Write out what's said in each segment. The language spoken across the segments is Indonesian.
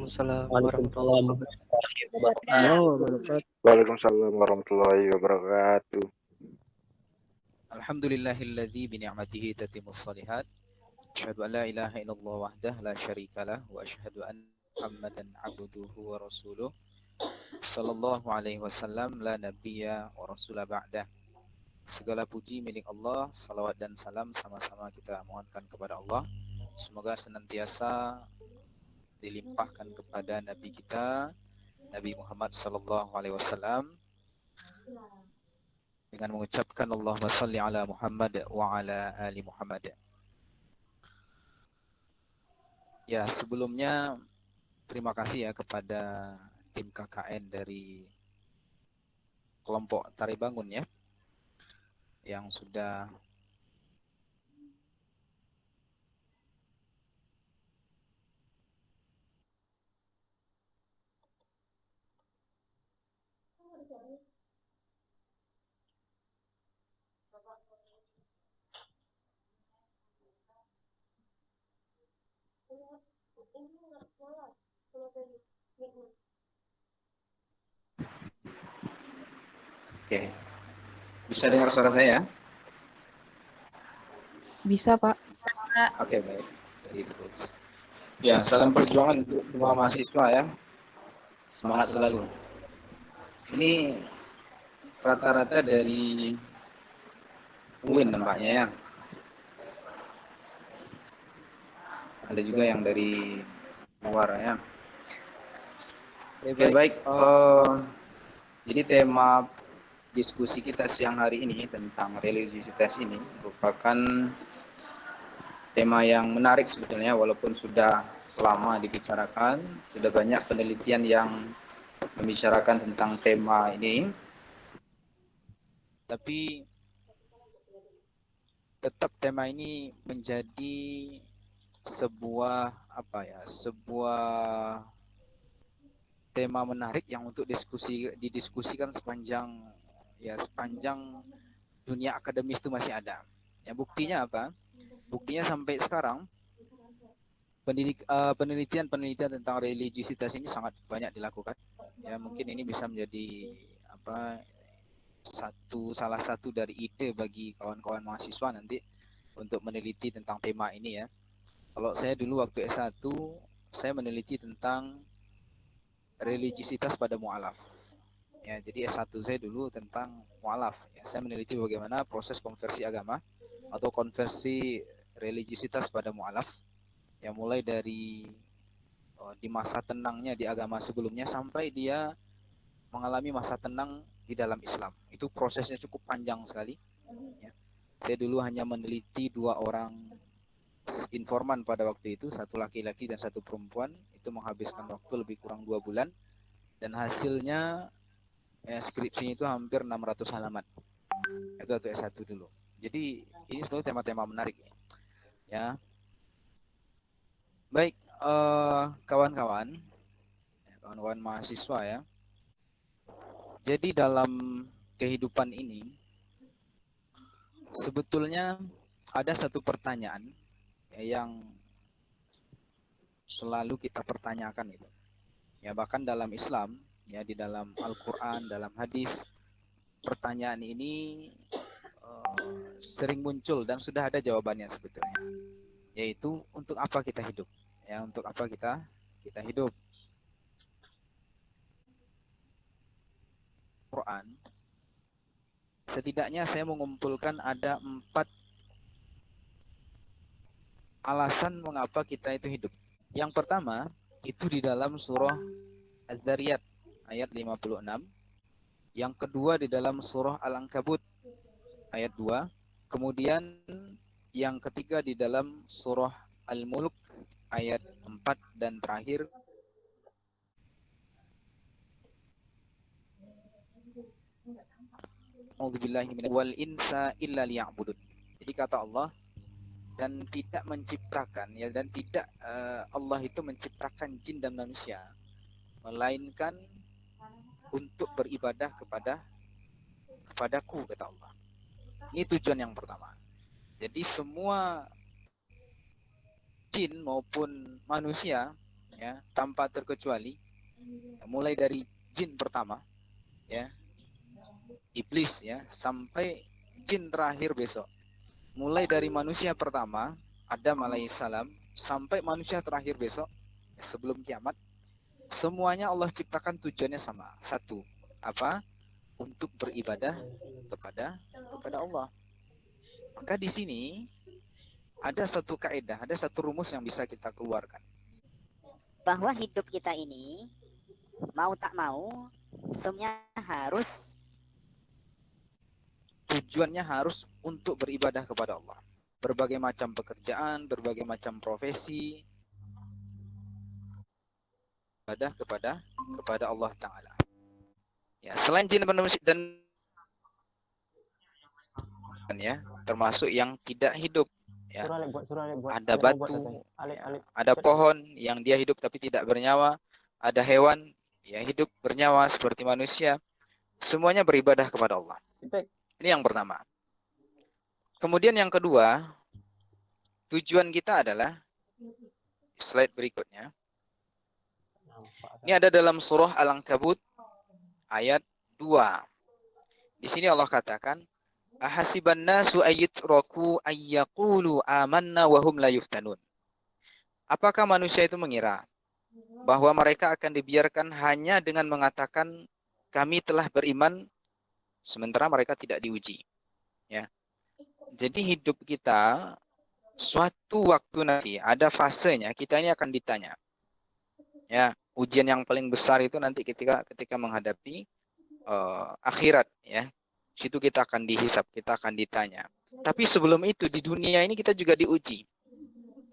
Waalaikumsalam warahmatullahi Waalaikumsalam wabarakatuh. warahmatullahi wabarakatuh. Waalaikumsalam warahmatullahi wabarakatuh. Alhamdulillahilladzi bi ni'matihi tatimmus shalihat. Asyhadu an la ilaha illallah wahdahu la syarikalah wa asyhadu anna Muhammadan abduhu wa rasuluh. Sallallahu alaihi wasallam la nabiyya wa rasula ba'dah. Segala puji milik Allah, salawat dan salam sama-sama kita mohonkan kepada Allah. Semoga senantiasa dilimpahkan kepada Nabi kita, Nabi Muhammad sallallahu alaihi wasallam, dengan mengucapkan Allahumma salli ala Muhammad wa ala ali Muhammad. Ya, sebelumnya terima kasih ya kepada tim KKN dari kelompok Tari Bangun ya, yang sudah Oke. Bisa dengar suara saya? Bisa, Pak. Oke, baik. Ya, salam perjuangan untuk semua mahasiswa ya. Semangat selalu. Ini rata-rata dari UIN nampaknya ya. Ada juga yang dari luar ya. Oke, baik. Jadi tema diskusi kita siang hari ini tentang religiositas ini merupakan tema yang menarik sebetulnya, walaupun sudah lama dibicarakan, sudah banyak penelitian yang membicarakan tentang tema ini, tapi tetap tema ini menjadi sebuah tema menarik yang untuk didiskusikan sepanjang dunia akademis itu masih ada. Ya, buktinya apa? Buktinya sampai sekarang penelitian tentang religiositas ini sangat banyak dilakukan. Ya, mungkin ini bisa menjadi salah satu dari ide bagi kawan-kawan mahasiswa nanti untuk meneliti tentang tema ini ya. Kalau saya dulu waktu S1, saya meneliti tentang religiositas pada mu'alaf. Ya, jadi S1 saya dulu tentang mu'alaf. Ya, saya meneliti bagaimana proses konversi agama atau konversi religiositas pada mu'alaf, yang mulai dari di masa tenangnya di agama sebelumnya sampai dia mengalami masa tenang di dalam Islam. Itu prosesnya cukup panjang sekali. Ya. Saya dulu hanya meneliti 2 orang informan pada waktu itu, satu laki-laki dan satu perempuan. Itu menghabiskan waktu lebih kurang 2 bulan. Dan hasilnya skripsinya itu hampir 600 halaman. Itu waktu S1 dulu. Jadi ini sebetulnya tema-tema menarik. Ya. Baik, kawan-kawan mahasiswa ya. Jadi dalam kehidupan ini sebetulnya ada satu pertanyaan yang selalu kita pertanyakan itu. Ya, bahkan dalam Islam, ya di dalam Al-Qur'an, dalam hadis, pertanyaan ini sering muncul dan sudah ada jawabannya sebetulnya. Yaitu untuk apa kita hidup? Ya, untuk apa kita hidup? Quran. Setidaknya saya mengumpulkan ada 4 alasan mengapa kita itu hidup. Yang pertama, itu di dalam surah Az-Zariyat ayat 56. Yang kedua di dalam surah Al-Ankabut ayat 2. Kemudian yang ketiga di dalam surah Al-Mulk ayat 4 dan terakhir wal insa illa liya'budun. Jadi kata Allah, dan tidak menciptakan ya, dan tidak Allah itu menciptakan jin dan manusia melainkan untuk beribadah kepadaku, kata Allah. Ini tujuan yang pertama. Jadi semua jin maupun manusia ya, tanpa terkecuali, mulai dari jin pertama, ya, iblis, ya, sampai jin terakhir besok. Mulai dari manusia pertama, Adam alaihissalam, sampai manusia terakhir besok, sebelum kiamat, semuanya Allah ciptakan tujuannya sama. Satu, apa? Untuk beribadah kepada Allah. Maka di sini ada satu kaidah, ada satu rumus yang bisa kita keluarkan. Bahwa hidup kita ini mau tak mau semuanya harus Tujuannya harus untuk beribadah kepada Allah. Berbagai macam pekerjaan, berbagai macam profesi, ibadah kepada Allah Ta'ala. Ya, selain jin manusia dan ya, termasuk yang tidak hidup. Ya. Ada batu, ya, ada pohon yang dia hidup tapi tidak bernyawa, ada hewan yang hidup bernyawa seperti manusia. Semuanya beribadah kepada Allah. Ini yang pertama. Kemudian yang kedua, tujuan kita adalah slide berikutnya. Ini ada dalam surah Al-Ankabut ayat 2. Di sini Allah katakan, ahasiban nasu ayyutraku ayyaqulu amanna wa hum la yuftanun. Apakah manusia itu mengira bahwa mereka akan dibiarkan hanya dengan mengatakan kami telah beriman sementara mereka tidak diuji, ya. Jadi hidup kita suatu waktu nanti ada fasenya kita ini akan ditanya. Ya, ujian yang paling besar itu nanti ketika menghadapi akhirat, ya. Situ kita akan dihisap, kita akan ditanya. Tapi sebelum itu di dunia ini kita juga diuji.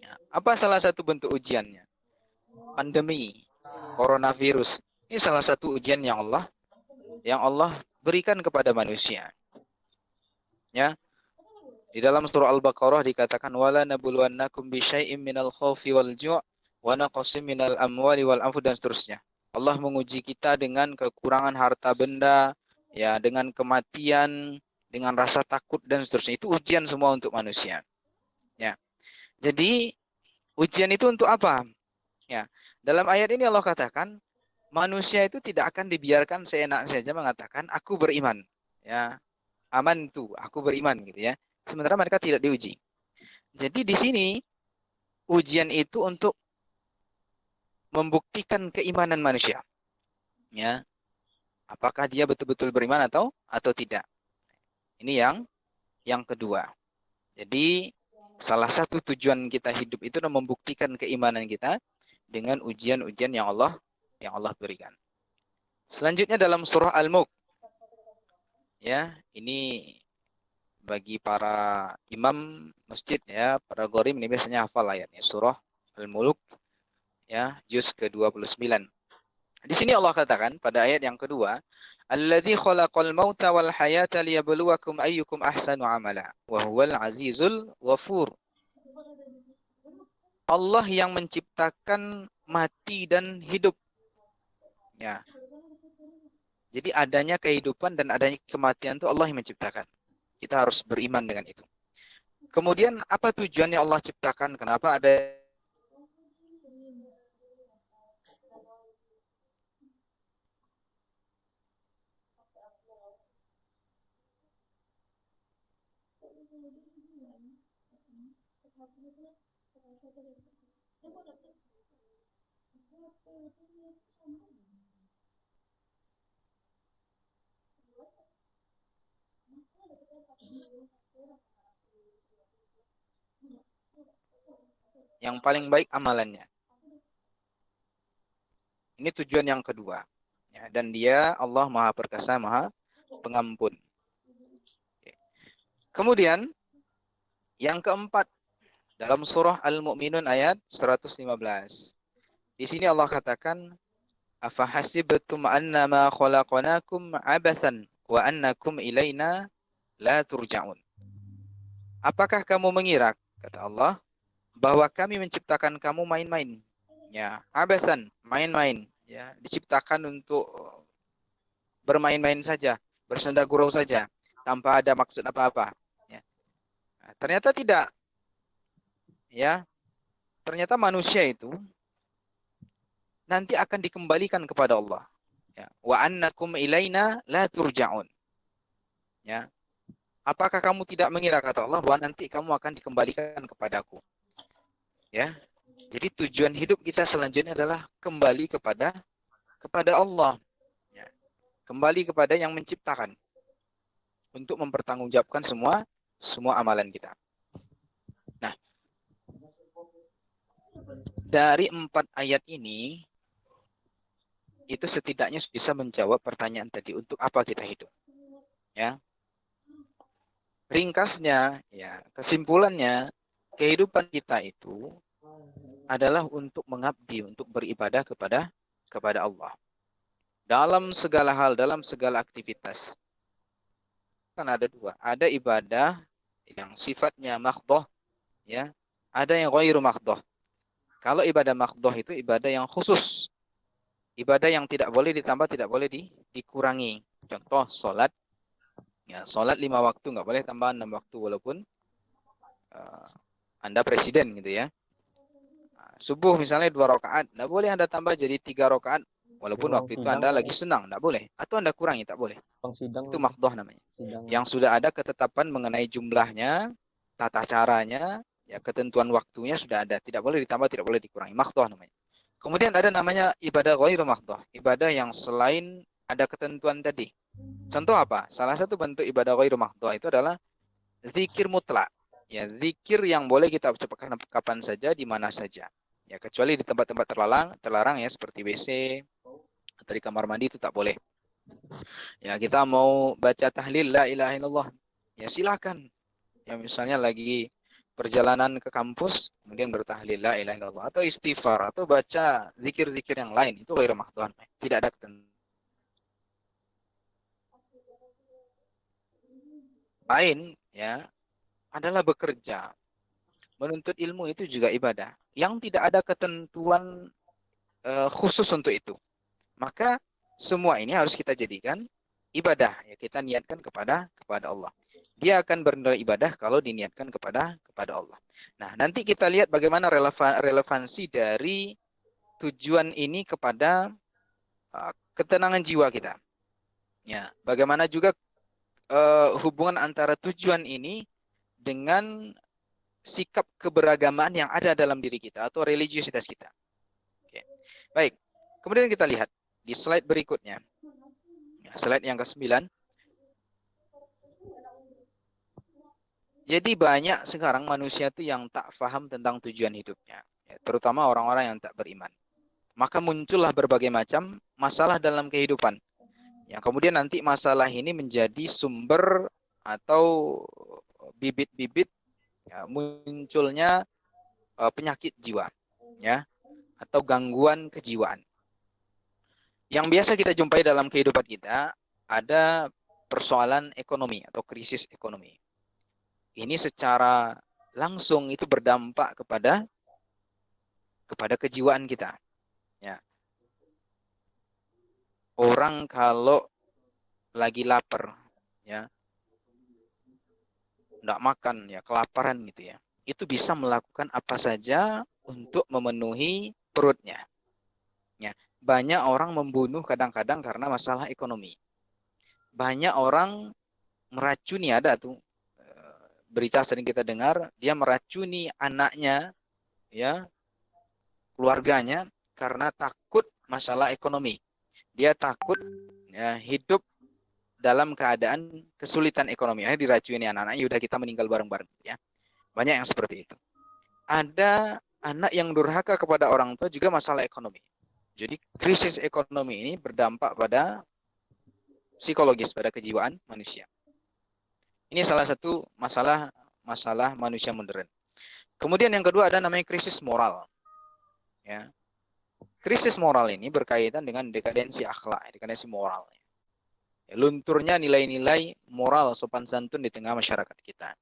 Ya, apa salah satu bentuk ujiannya? Pandemi, coronavirus. Ini salah satu ujian yang Allah berikan kepada manusia. Ya. Di dalam surah Al-Baqarah dikatakan wala nabluwannakum bisyai'im minal khaufi wal ju' wa naqsim minal amwali wal anfus dan seterusnya. Allah menguji kita dengan kekurangan harta benda, ya, dengan kematian, dengan rasa takut dan seterusnya. Itu ujian semua untuk manusia. Ya. Jadi ujian itu untuk apa? Ya. Dalam ayat ini Allah katakan manusia itu tidak akan dibiarkan seenak saja mengatakan aku beriman. Ya. Aman tuh, aku beriman gitu ya. Sementara mereka tidak diuji. Jadi di sini ujian itu untuk membuktikan keimanan manusia. Ya. Apakah dia betul-betul beriman atau tidak. Ini yang kedua. Jadi salah satu tujuan kita hidup itu adalah membuktikan keimanan kita dengan ujian-ujian yang Allah berikan. Selanjutnya dalam surah Al-Mulk. Ya, ini bagi para imam masjid, ya, para gorim ini biasanya hafal ayatnya. Surah Al-Mulk, ya, juz ke-29. Di sini Allah katakan pada ayat yang kedua, alladzi khalaqal mauta wal hayata liyabluwakum ayyukum ahsanu amala wa huwal azizul ghafur. Allah yang menciptakan mati dan hidup. Ya. Jadi adanya kehidupan dan adanya kematian itu Allah yang menciptakan. Kita harus beriman dengan itu. Kemudian apa tujuannya Allah ciptakan? Kenapa ada yang paling baik amalannya? Ini tujuan yang kedua. Ya, dan dia Allah Maha Perkasa, Maha Pengampun. Kemudian yang keempat dalam surah Al-Mu'minun ayat 115. Di sini Allah katakan afahasibtum annama khalaqnakum abathan wa annakum ilaina la turja'un. Apakah kamu mengira, kata Allah, bahwa kami menciptakan kamu main-main? Ya, abathan, main-main, ya, diciptakan untuk bermain-main saja, bersenda gurau saja, tanpa ada maksud apa-apa. Ya. Nah, ternyata tidak. Ya, ternyata manusia itu nanti akan dikembalikan kepada Allah. Ya. Wa annakum ilaina la turja'un. Ya. Apakah kamu tidak mengira, kata Allah, bahwa nanti kamu akan dikembalikan kepadaku? Ya. Jadi tujuan hidup kita selanjutnya adalah kembali kepada Allah. Ya. Kembali kepada yang menciptakan untuk mempertanggungjawabkan semua amalan kita. Nah, dari 4 ayat ini itu setidaknya bisa menjawab pertanyaan tadi, untuk apa kita hidup. Ya. Ringkasnya, ya, kesimpulannya, kehidupan kita itu adalah untuk mengabdi, untuk beribadah kepada Allah. Dalam segala hal, dalam segala aktivitas. Kan ada 2. Ada ibadah yang sifatnya makhdoh, ya. Ada yang ghairu makhdoh. Kalau ibadah makhdoh itu ibadah yang khusus. Ibadah yang tidak boleh ditambah, tidak boleh dikurangi. Contoh, sholat. Ya, sholat 5 waktu, nggak boleh tambah 6 waktu, walaupun Anda presiden gitu ya. Subuh misalnya 2 rakaat, nggak boleh Anda tambah jadi 3 rakaat, walaupun waktu itu Anda lagi senang, nggak boleh. Atau Anda kurangi, tak boleh. Itu makhdoh namanya. Yang sudah ada ketetapan mengenai jumlahnya, tata caranya, ya, ketentuan waktunya sudah ada. Tidak boleh ditambah, tidak boleh dikurangi. Makhdoh namanya. Kemudian ada namanya ibadah ghairu makhdoh. Ibadah yang selain ada ketentuan tadi. Contoh apa? Salah satu bentuk ibadah ghairu mahdhah itu adalah zikir mutlak. Ya, zikir yang boleh kita ucapkan kapan saja, di mana saja. Ya, kecuali di tempat-tempat terlarang ya, seperti WC atau di kamar mandi, itu tak boleh. Ya, kita mau baca tahlil la ilaha illallah, ya silakan. Ya, misalnya lagi perjalanan ke kampus, kemudian bertahlil la ilaha illallah, atau istighfar, atau baca zikir-zikir yang lain, itu ghairu mahdhah. Tidak ada ketentuan lain, ya, adalah bekerja. Menuntut ilmu itu juga ibadah yang tidak ada ketentuan khusus untuk itu. Maka semua ini harus kita jadikan ibadah, ya, kita niatkan kepada Allah. Dia akan bernilai ibadah kalau diniatkan kepada Allah. Nah, nanti kita lihat bagaimana relevansi dari tujuan ini kepada ketenangan jiwa kita. Ya, bagaimana juga hubungan antara tujuan ini dengan sikap keberagamaan yang ada dalam diri kita atau religiusitas kita. Oke. Baik, kemudian kita lihat di slide berikutnya. Slide yang ke-9. Jadi banyak sekarang manusia itu yang tak paham tentang tujuan hidupnya, ya, terutama orang-orang yang tak beriman. Maka muncullah berbagai macam masalah dalam kehidupan. Yang kemudian nanti masalah ini menjadi sumber atau bibit-bibit, ya, munculnya penyakit jiwa, ya, atau gangguan kejiwaan. Yang biasa kita jumpai dalam kehidupan kita ada persoalan ekonomi atau krisis ekonomi. Ini secara langsung itu berdampak kepada kejiwaan kita. Ya. Orang kalau lagi lapar, ya, nggak makan, ya, kelaparan gitu ya, itu bisa melakukan apa saja untuk memenuhi perutnya. Ya. Banyak orang membunuh kadang-kadang karena masalah ekonomi. Banyak orang meracuni, ada tuh berita sering kita dengar, dia meracuni anaknya, ya, keluarganya, karena takut masalah ekonomi. Dia takut, ya, hidup dalam keadaan kesulitan ekonomi. Akhirnya diracuni anak-anaknya, udah kita meninggal bareng-bareng, ya. Banyak yang seperti itu. Ada anak yang durhaka kepada orang tua, juga masalah ekonomi. Jadi krisis ekonomi ini berdampak pada psikologis, pada kejiwaan manusia. Ini salah satu masalah manusia modern. Kemudian yang kedua ada namanya krisis moral. Ya. Krisis moral ini berkaitan dengan dekadensi akhlak, dekadensi moral. Lunturnya nilai-nilai moral sopan santun di tengah masyarakat kita.